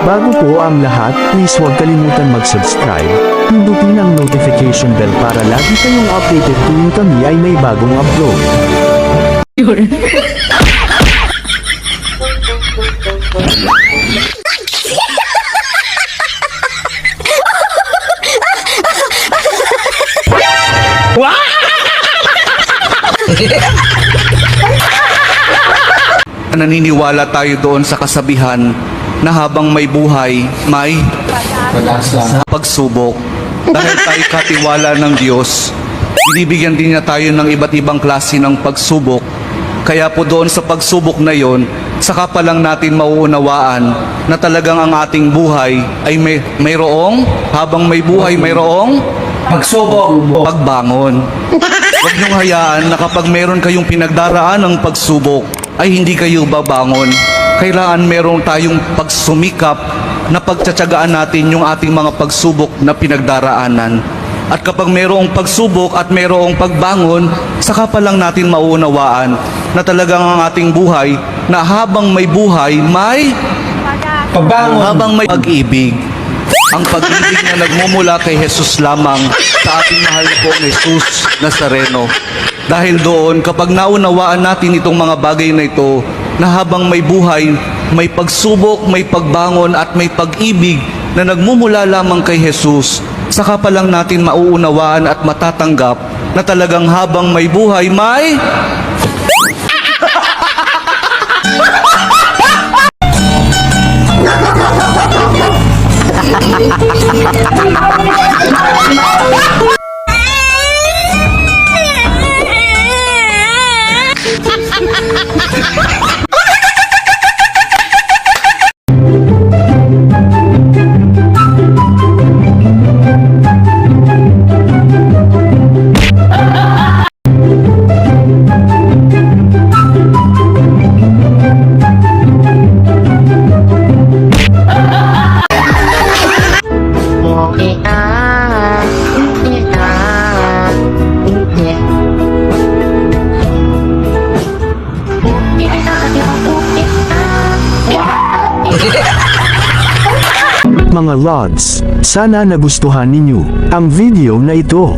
Bago po ang lahat, please huwag kalimutan mag-subscribe, pindutin ang notification bell para lagi kayong updated tuwing kami ay may bagong upload. Naniniwala tayo doon sa kasabihan na habang may buhay, may pagsubok. Dahil tayo katiwala ng Diyos, binibigyan din niya tayo ng iba't ibang klase ng pagsubok. Kaya po doon sa pagsubok na yon, saka pa lang natin mauunawaan na talagang ang ating buhay ay mayroong, habang may buhay mayroong pagsubok, pagbangon. Huwag niyong hayaan na kapag meron kayong pinagdaraan ng pagsubok, ay hindi kayo babangon. Kailangan meron tayong pagsumikap na pagtsatsagaan natin yung ating mga pagsubok na pinagdaraanan. At kapag mayroong pagsubok at mayroong pagbangon, saka pa lang natin mauunawaan na talagang ang ating buhay, na habang may buhay, may pagbangon. Habang may pag-ibig. Ang pag-ibig na nagmumula kay Jesus lamang sa ating mahal na pong Jesus Nazareno. Dahil doon, kapag naunawaan natin itong mga bagay na ito, na habang may buhay, may pagsubok, may pagbangon at may pag-ibig na nagmumula lamang kay Jesus, saka pa lang natin mauunawaan at matatanggap na talagang habang may buhay, may Mga Lods, sana nagustuhan ninyo ang video na ito.